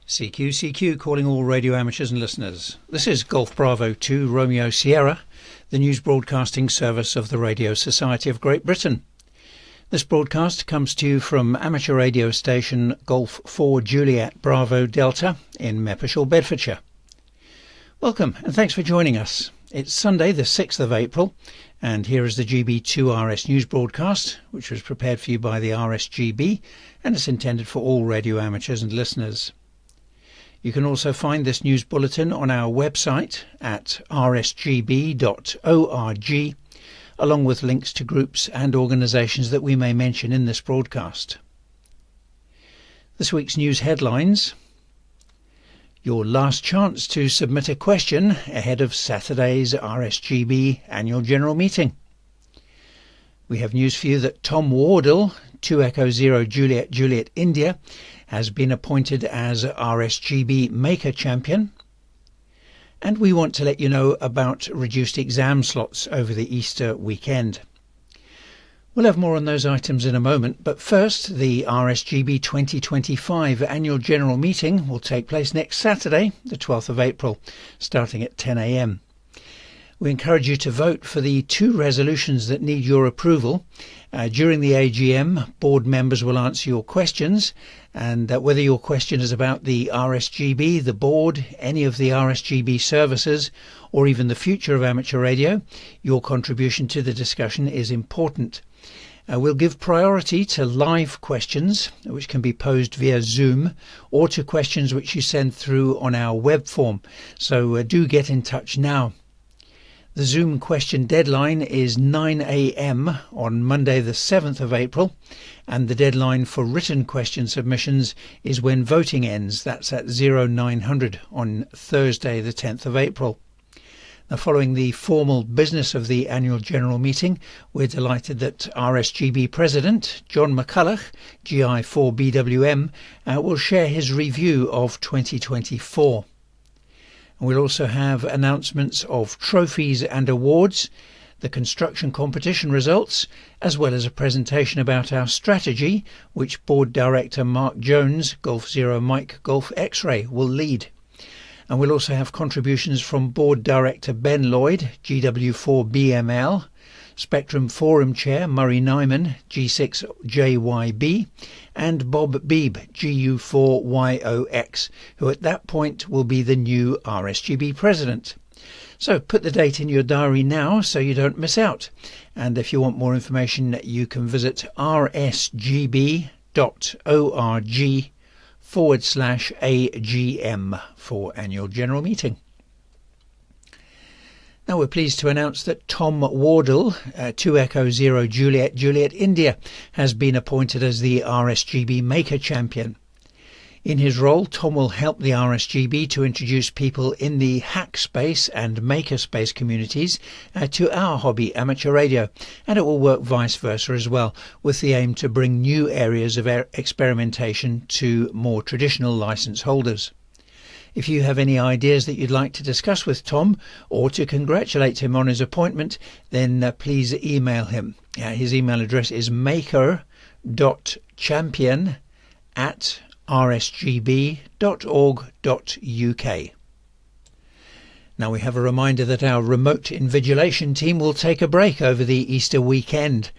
CQ calling all radio amateurs and listeners. This is Golf Bravo 2 Romeo Sierra, the news broadcasting service of the Radio Society of Great Britain. This broadcast comes to you from amateur radio station Golf 4 Juliet Bravo Delta in Meppershall, Bedfordshire. Welcome and thanks for joining us. It's Sunday the 6th of April and here is the GB2RS news broadcast, which was prepared for you by the RSGB and it's intended for all radio amateurs and listeners. You can also find this news bulletin on our website at rsgb.org, along with links to groups and organisations that we may mention in this broadcast. This week's news headlines: your last chance to submit a question ahead of Saturday's RSGB annual general meeting. We have news for you that Tom Wardle, 2 Echo 0 Juliet Juliet India, has been appointed as RSGB Maker Champion. And we want to let you know about reduced exam slots over the Easter weekend. We'll have more on those items in a moment, but first, the RSGB 2025 Annual General Meeting will take place next Saturday, the 12th of April, starting at 10 a.m. We encourage you to vote for the 2 resolutions that need your approval. During the AGM, board members will answer your questions, and whether your question is about the RSGB, the board, any of the RSGB services, or even the future of amateur radio, your contribution to the discussion is important. We'll give priority to live questions, which can be posed via Zoom, or to questions which you send through on our web form. So do get in touch now. The Zoom question deadline is 9 a.m. on Monday the 7th of April, and the deadline for written question submissions is when voting ends. That's at 0900 on Thursday the 10th of April. Now, following the formal business of the annual general meeting, we're delighted that RSGB President John McCulloch, Gi4BWM, will share his review of 2024. And we'll also have announcements of trophies and awards, the construction competition results, as well as a presentation about our strategy, which Board Director Mark Jones, Golf 0 Mike Golf X-Ray, will lead. And we'll also have contributions from Board Director Ben Lloyd, GW4BML, Spectrum Forum Chair Murray Nyman, G6JYB, and Bob Beebe, GU4YOX, who at that point will be the new RSGB President. So put the date in your diary now so you don't miss out. And if you want more information, you can visit rsgb.org/AGM for Annual General Meeting. Now we're pleased to announce that Tom Wardle, 2 Echo 0 Juliet Juliet India, has been appointed as the RSGB Maker Champion. In his role, Tom will help the RSGB to introduce people in the hack space and maker space communities to our hobby, amateur radio, and it will work vice versa as well, with the aim to bring new areas of experimentation to more traditional license holders. If you have any ideas that you'd like to discuss with Tom or to congratulate him on his appointment, then please email him. His email address is maker.champion@rsgb.org.uk. Now we have a reminder that our remote invigilation team will take a break over the Easter weekend.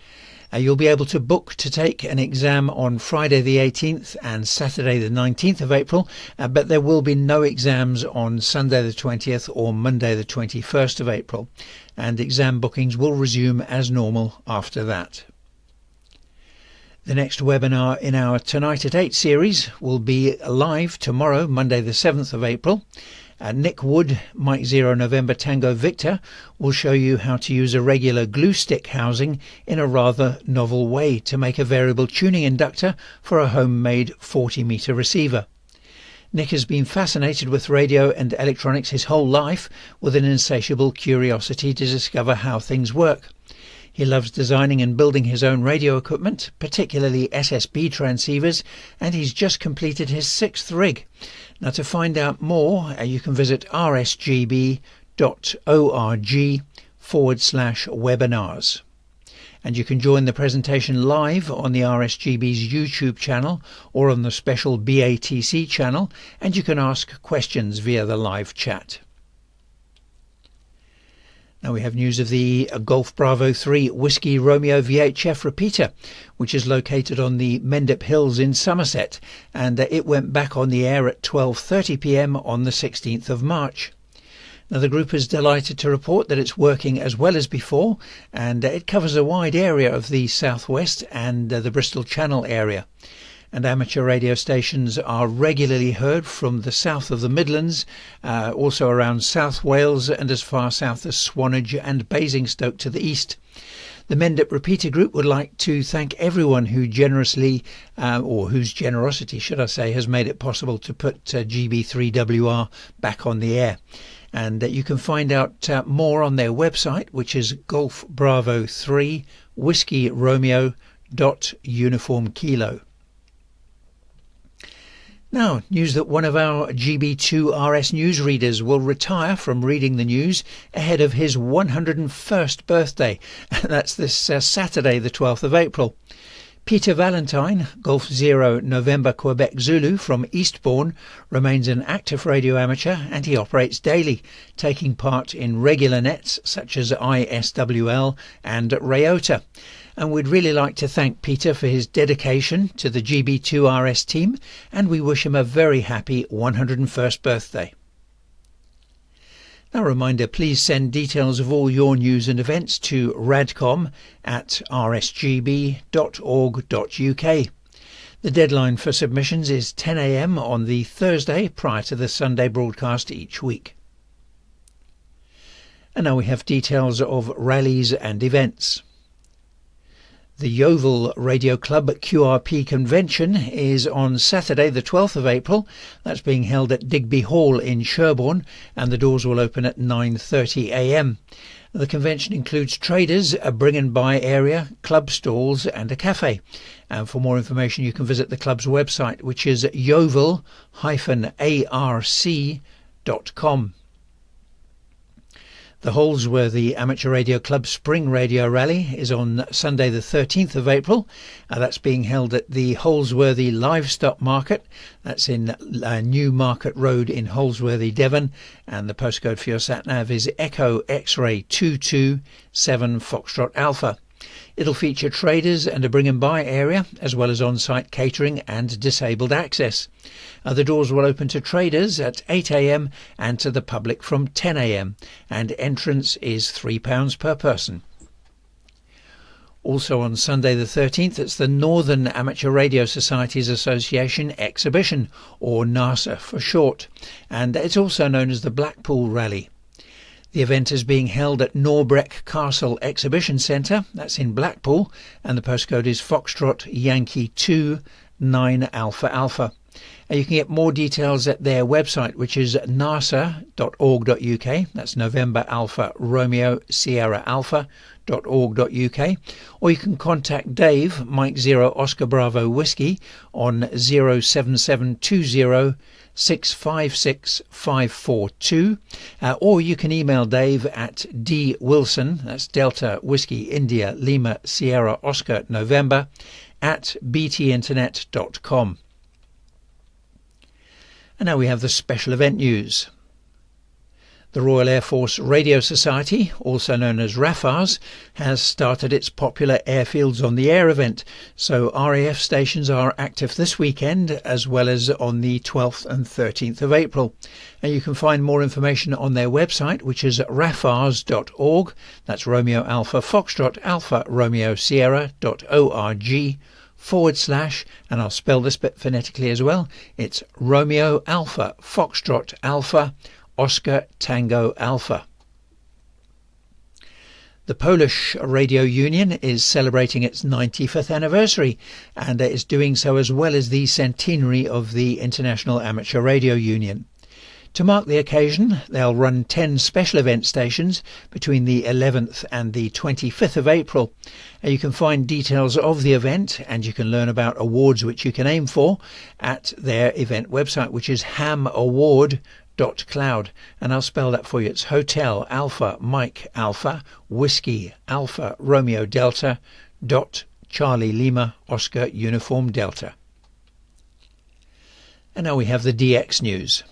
You'll be able to book to take an exam on Friday the 18th and Saturday the 19th of April, but there will be no exams on Sunday the 20th or Monday the 21st of April, and exam bookings will resume as normal after that. The next webinar in our Tonight at 8 series will be live tomorrow, Monday the 7th of April. Nick Wood, Mike 0 November Tango Victor, will show you how to use a regular glue stick housing in a rather novel way to make a variable tuning inductor for a homemade 40-meter receiver. Nick has been fascinated with radio and electronics his whole life, with an insatiable curiosity to discover how things work. He loves designing and building his own radio equipment, particularly SSB transceivers, and he's just completed his 6th rig. Now, to find out more, you can visit rsgb.org/webinars. and you can join the presentation live on the RSGB's YouTube channel or on the special BATC channel, and you can ask questions via the live chat. Now we have news of the Golf Bravo 3 Whiskey Romeo VHF repeater, which is located on the Mendip Hills in Somerset, and it went back on the air at 12:30 p.m. on the 16th of March. Now the group is delighted to report that it's working as well as before, and it covers a wide area of the southwest and the Bristol Channel area. And amateur radio stations are regularly heard from the south of the Midlands, also around South Wales and as far south as Swanage and Basingstoke to the east. The Mendip Repeater Group would like to thank everyone who generously, or whose generosity, should I say, has made it possible to put GB3WR back on the air. And you can find out more on their website, which is Golf Bravo 3 Whiskey Romeo .Uniform Kilo. Now, news that one of our GB2RS newsreaders will retire from reading the news ahead of his 101st birthday. That's this Saturday, the 12th of April. Peter Valentine, Golf 0 November Quebec Zulu from Eastbourne, remains an active radio amateur, and he operates daily, taking part in regular nets such as ISWL and Rayota. And we'd really like to thank Peter for his dedication to the GB2RS team, and we wish him a very happy 101st birthday. Now a reminder, please send details of all your news and events to radcom@rsgb.org.uk. The deadline for submissions is 10 a.m. on the Thursday prior to the Sunday broadcast each week. And now we have details of rallies and events. The Yeovil Radio Club QRP convention is on Saturday the 12th of April. That's being held at Digby Hall in Sherborne, and the doors will open at 9:30 a.m. The convention includes traders, a bring and buy area, club stalls and a cafe. And for more information you can visit the club's website, which is yeovil-arc.com. The Holsworthy Amateur Radio Club Spring Radio Rally is on Sunday the 13th of April. That's being held at the Holsworthy Livestock Market. That's in New Market Road in Holsworthy, Devon. And the postcode for your sat-nav is Echo X-Ray 227 Foxtrot Alpha. It'll feature traders and a bring and buy area, as well as on-site catering and disabled access. The doors will open to traders at 8 a.m. and to the public from 10 a.m. and entrance is £3 per person. Also on Sunday the 13th, it's the Northern Amateur Radio Societies Association Exhibition, or NASA for short, and it's also known as the Blackpool Rally. The event is being held at Norbreck Castle Exhibition Centre, that's in Blackpool, and the postcode is Foxtrot Yankee 2 9 Alpha Alpha. You can get more details at their website, which is nasa.org.uk, that's November Alpha Romeo Sierra Alpha.org.uk, or you can contact Dave, Mike 0 Oscar Bravo Whiskey, on 07720 656 542, or you can email Dave at dwilson, that's Delta Whiskey India Lima Sierra Oscar November, at btinternet.com. And now we have the special event news. The Royal Air Force Radio Society, also known as RAFARS, has started its popular Airfields on the Air event, so RAF stations are active this weekend as well as on the 12th and 13th of April. And you can find more information on their website, which is rafars.org, that's Romeo Alpha Foxtrot Alpha Romeo Sierra.org / and I'll spell this bit phonetically as well, it's Romeo Alpha Foxtrot Alpha Oscar Tango Alpha. The Polish Radio Union is celebrating its 95th anniversary, and is doing so as well as the centenary of the International Amateur Radio Union. To mark the occasion, they'll run 10 special event stations between the 11th and the 25th of April. You can find details of the event, and you can learn about awards which you can aim for at their event website, which is hamaward.org. Cloud, and I'll spell that for you. It's Hotel Alpha Mike Alpha Whiskey Alpha Romeo Delta dot Charlie Lima Oscar Uniform Delta. And now we have the DX news.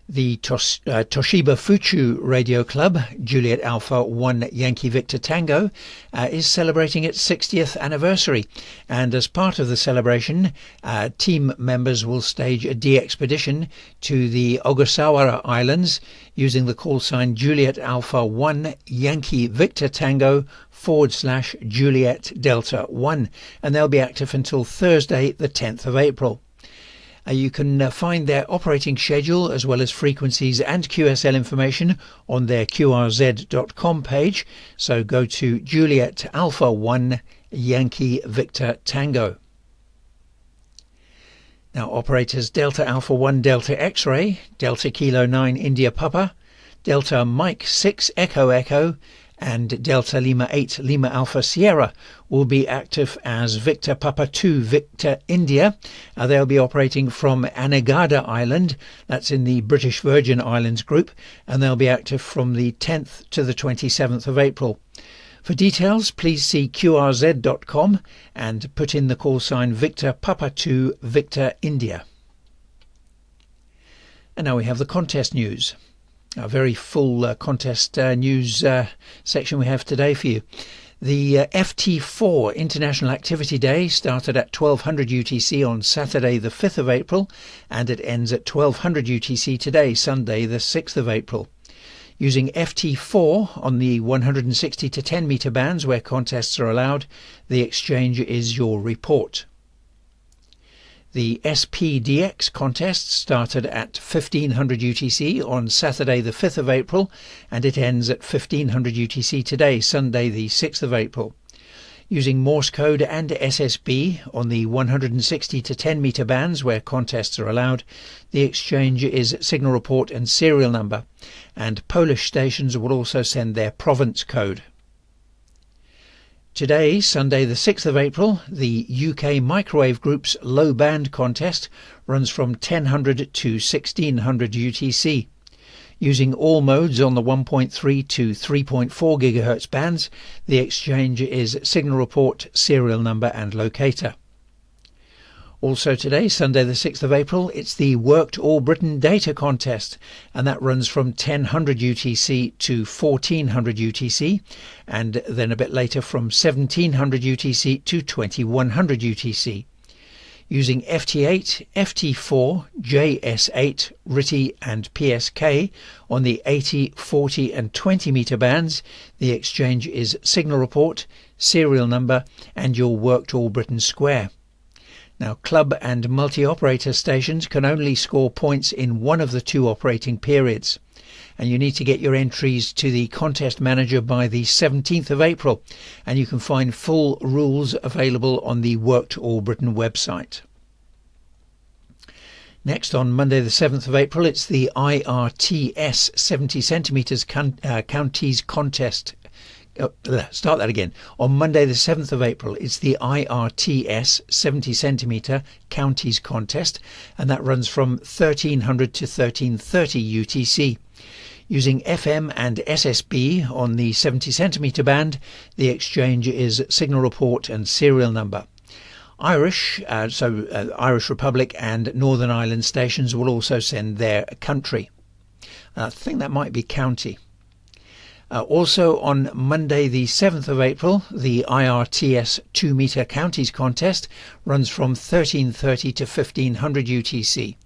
The Toshiba Fuchu Radio Club, Juliet Alpha 1 Yankee Victor Tango, is celebrating its 60th anniversary. And as part of the celebration, team members will stage a DXpedition to the Ogasawara Islands using the call sign Juliet Alpha 1 Yankee Victor Tango / Juliet Delta 1. And they'll be active until Thursday, the 10th of April. You can find their operating schedule as well as frequencies and QSL information on their QRZ.com page. So go to Juliet Alpha 1 Yankee Victor Tango. Now operators Delta Alpha 1 Delta X-Ray, Delta Kilo 9 India Papa, Delta Mike 6 Echo Echo, and Delta Lima 8 Lima Alpha Sierra will be active as Victor Papa 2 Victor India. They'll be operating from Anegada Island, that's in the British Virgin Islands group, and they'll be active from the 10th to the 27th of April. For details, please see QRZ.com and put in the call sign Victor Papa 2 Victor India. And now we have the contest news. A very full contest news section we have today for you. The FT4 International Activity Day started at 1200 UTC on Saturday the 5th of April, and it ends at 1200 UTC today, Sunday the 6th of April. Using FT4 on the 160 to 10 metre bands where contests are allowed, the exchange is your report. The SPDX contest started at 1500 UTC on Saturday the 5th of April, and it ends at 1500 UTC today, Sunday the 6th of April. Using Morse code and SSB on the 160 to 10 metre bands where contests are allowed, the exchange is signal report and serial number, and Polish stations will also send their province code. Today, Sunday the 6th of April, the UK Microwave Group's low band contest runs from 1000 to 1600 UTC. Using all modes on the 1.3 to 3.4 GHz bands, the exchange is signal report, serial number and locator. Also today, Sunday the 6th of April, it's the Worked All Britain Data Contest, and that runs from 1000 UTC to 1400 UTC, and then a bit later from 1700 UTC to 2100 UTC. Using FT8, FT4, JS8, RTTY and PSK on the 80, 40 and 20 metre bands, the exchange is signal report, serial number and your Worked All Britain square. Now, club and multi-operator stations can only score points in one of the two operating periods, and you need to get your entries to the contest manager by the 17th of April, and you can find full rules available on the Worked All Britain website. Next, on Monday the 7th of April, it's the IRTS 70 centimetres counties contest. Start that again. On Monday the 7th of April, it's the IRTS 70 centimetre counties contest, and that runs from 1300 to 1330 UTC. Using FM and SSB on the 70 centimetre band, the exchange is signal report and serial number. Irish Republic and Northern Ireland stations will also send their country. I think that might be county. Also on Monday the 7th of April, the IRTS 2 metre counties contest runs from 1330 to 1500 UTC.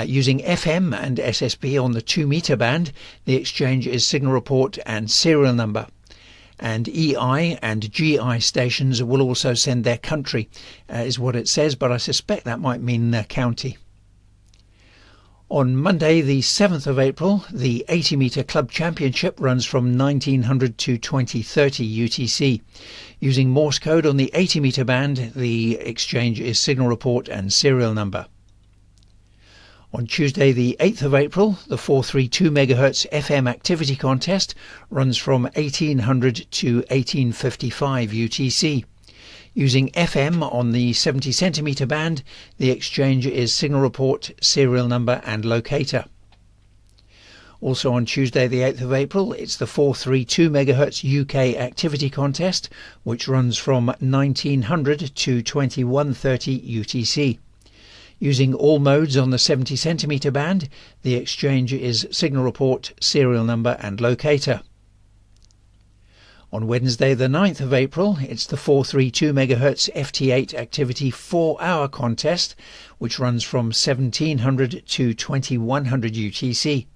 Using FM and SSB on the 2 metre band, the exchange is signal report and serial number. And EI and GI stations will also send their country, is what it says, but I suspect that might mean county. On Monday the 7th of April, the 80 metre club championship runs from 1900 to 2030 UTC. Using Morse code on the 80 metre band, the exchange is signal report and serial number. On Tuesday the 8th of April, the 432 MHz FM activity contest runs from 1800 to 1855 UTC. Using FM on the 70 centimetre band, the exchange is signal report, serial number and locator. Also on Tuesday the 8th of April, it's the 432 MHz UK activity contest, which runs from 1900 to 2130 UTC. Using all modes on the 70 centimetre band, the exchange is signal report, serial number and locator. On Wednesday the 9th of April, it's the 432 MHz FT8 activity 4-hour contest, which runs from 1700 to 2100 UTC.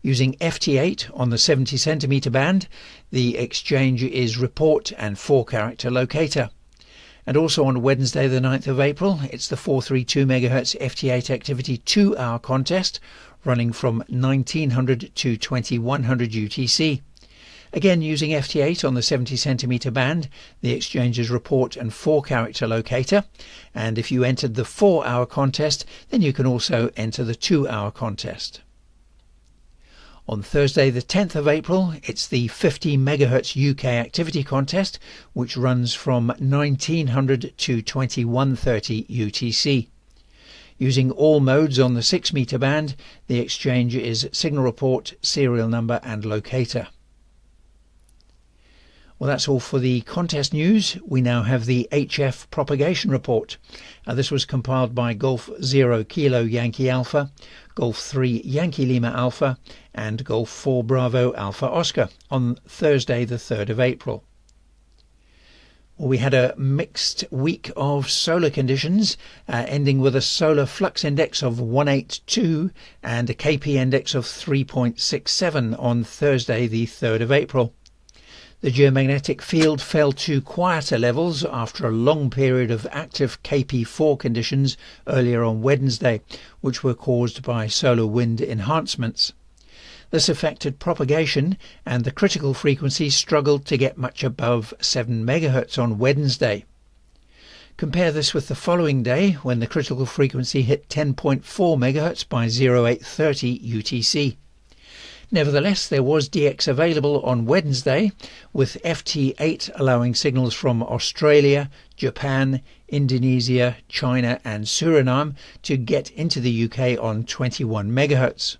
Using FT8 on the 70 centimetre band, the exchange is report and 4-character locator. And also on Wednesday the 9th of April, it's the 432 MHz FT8 activity 2-hour contest, running from 1900 to 2100 UTC. Again, using FT8 on the 70 centimetre band, the exchange is report and 4-character locator. And if you entered the 4-hour contest, then you can also enter the 2-hour contest. On Thursday the 10th of April, it's the 50 MHz UK activity contest, which runs from 1900 to 2130 UTC. Using all modes on the 6 metre band, the exchange is signal report, serial number and locator. Well, that's all for the contest news. We now have the HF propagation report. This was compiled by Golf 0 Kilo Yankee Alpha, Golf 3 Yankee Lima Alpha and Golf 4 Bravo Alpha Oscar on Thursday the 3rd of April. Well, we had a mixed week of solar conditions, ending with a solar flux index of 182 and a KP index of 3.67 on Thursday the 3rd of April. The geomagnetic field fell to quieter levels after a long period of active KP4 conditions earlier on Wednesday, which were caused by solar wind enhancements. This affected propagation, and the critical frequency struggled to get much above 7 MHz on Wednesday. Compare this with the following day, when the critical frequency hit 10.4 MHz by 0830 UTC. Nevertheless, there was DX available on Wednesday, with FT8 allowing signals from Australia, Japan, Indonesia, China and Suriname to get into the UK on 21 MHz.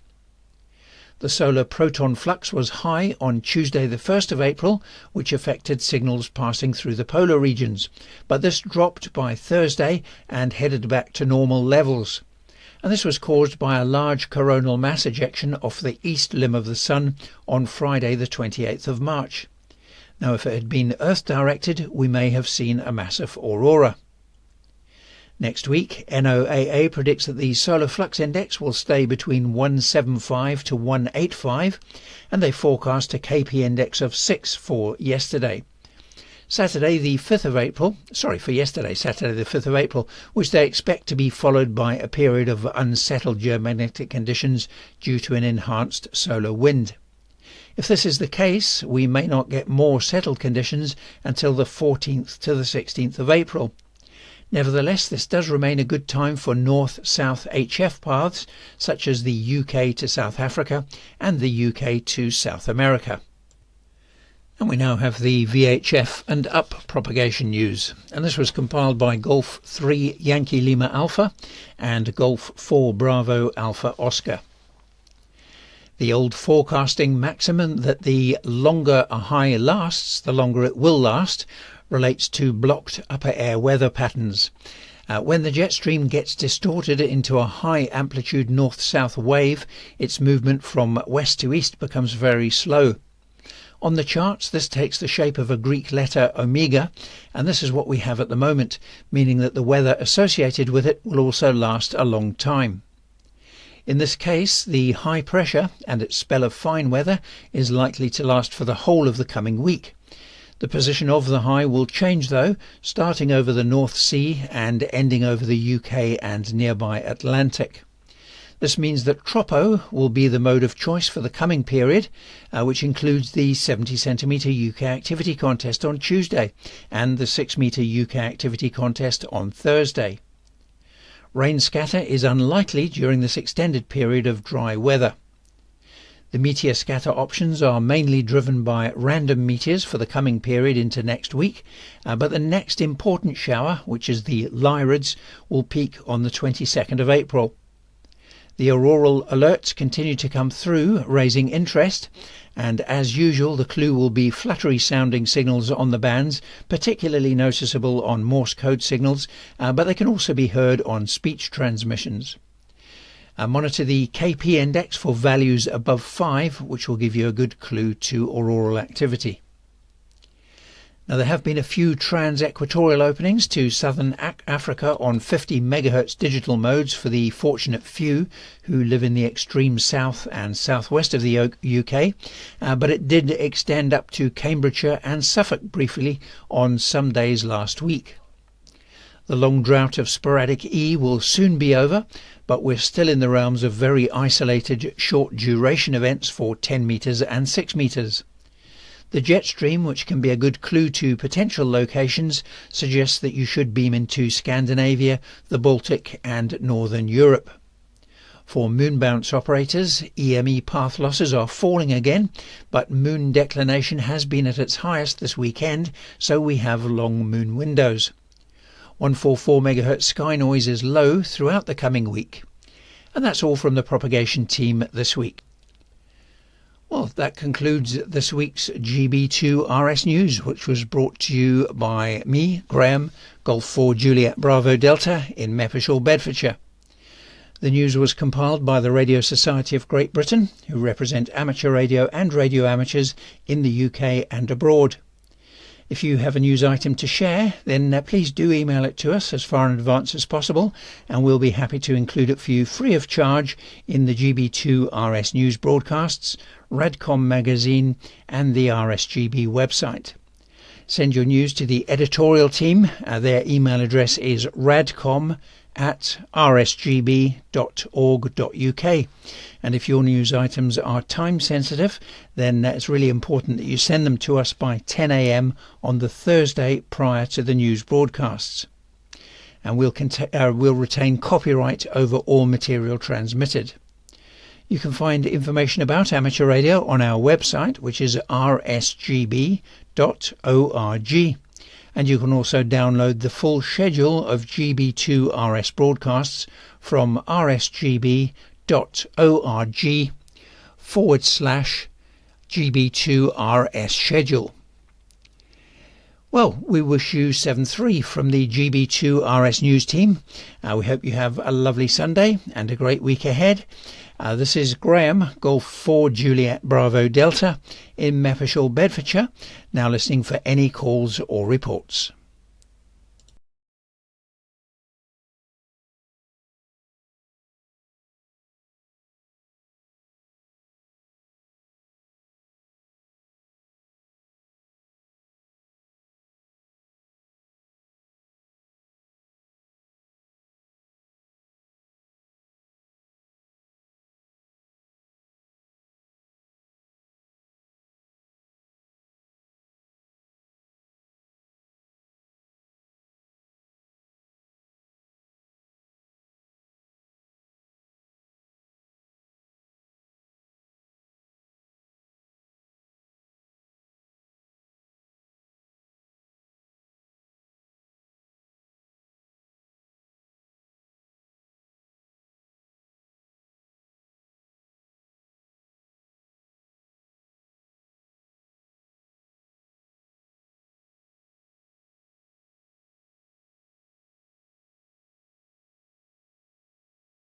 The solar proton flux was high on Tuesday the 1st of April, which affected signals passing through the polar regions, but this dropped by Thursday and headed back to normal levels. And this was caused by a large coronal mass ejection off the east limb of the Sun on Friday the 28th of March. Now, if it had been Earth-directed, we may have seen a massive aurora. Next week, NOAA predicts that the solar flux index will stay between 175 to 185, and they forecast a KP index of 6 for yesterday. Saturday the 5th of April, Saturday the 5th of April, which they expect to be followed by a period of unsettled geomagnetic conditions due to an enhanced solar wind. If this is the case, we may not get more settled conditions until the 14th to the 16th of April. Nevertheless, this does remain a good time for north-south HF paths, such as the UK to South Africa and the UK to South America. And we now have the VHF and up propagation news, and this was compiled by Golf 3 Yankee Lima Alpha and Golf 4 Bravo Alpha Oscar. The old forecasting maximum that the longer a high lasts, the longer it will last, relates to blocked upper air weather patterns. When the jet stream gets distorted into a high amplitude north-south wave, its movement from west to east becomes very slow. On the charts, this takes the shape of a Greek letter omega, and this is what we have at the moment, meaning that the weather associated with it will also last a long time. In this case, the high pressure and its spell of fine weather is likely to last for the whole of the coming week. The position of the high will change though, starting over the North Sea and ending over the UK and nearby Atlantic. This means that Tropo will be the mode of choice for the coming period, which includes the 70 centimetre UK activity contest on Tuesday and the 6 metre UK activity contest on Thursday. Rain scatter is unlikely during this extended period of dry weather. The meteor scatter options are mainly driven by random meteors for the coming period into next week, but the next important shower, which is the Lyrids, will peak on the 22nd of April. The auroral alerts continue to come through, raising interest, and as usual the clue will be fluttery sounding signals on the bands, particularly noticeable on Morse code signals, but they can also be heard on speech transmissions. Monitor the KP index for values above 5, which will give you a good clue to auroral activity. Now, there have been a few trans-equatorial openings to southern Africa on 50 MHz digital modes for the fortunate few who live in the extreme south and southwest of the UK, but it did extend up to Cambridgeshire and Suffolk briefly on some days last week. The long drought of sporadic E will soon be over, but we're still in the realms of very isolated short duration events for 10 metres and 6 metres. The jet stream, which can be a good clue to potential locations, suggests that you should beam into Scandinavia, the Baltic and Northern Europe. For moon bounce operators, EME path losses are falling again, but moon declination has been at its highest this weekend, so we have long moon windows. 144 MHz sky noise is low throughout the coming week. And that's all from the propagation team this week. Well, that concludes this week's GB2RS news, which was brought to you by me, Graham, Golf 4 Juliet Bravo Delta in Meppershall, Bedfordshire. The news was compiled by the Radio Society of Great Britain, who represent amateur radio and radio amateurs in the UK and abroad. If you have a news item to share, then please do email it to us as far in advance as possible, and we'll be happy to include it for you free of charge in the GB2RS news broadcasts, Radcom magazine and the RSGB website. Send your news to the editorial team. Their email address is radcom@rsgb.org.uk. And if your news items are time sensitive, then it's really important that you send them to us by 10 a.m. on the Thursday prior to the news broadcasts. And we'll retain copyright over all material transmitted. You can find information about amateur radio on our website, which is rsgb.org. And you can also download the full schedule of GB2RS broadcasts from rsgb.org/GB2RS schedule. Well, we wish you 7-3 from the GB2RS news team. We hope you have a lovely Sunday and a great week ahead. This is Graham, Golf 4 Juliet Bravo Delta in Meppershall, Bedfordshire, now listening for any calls or reports.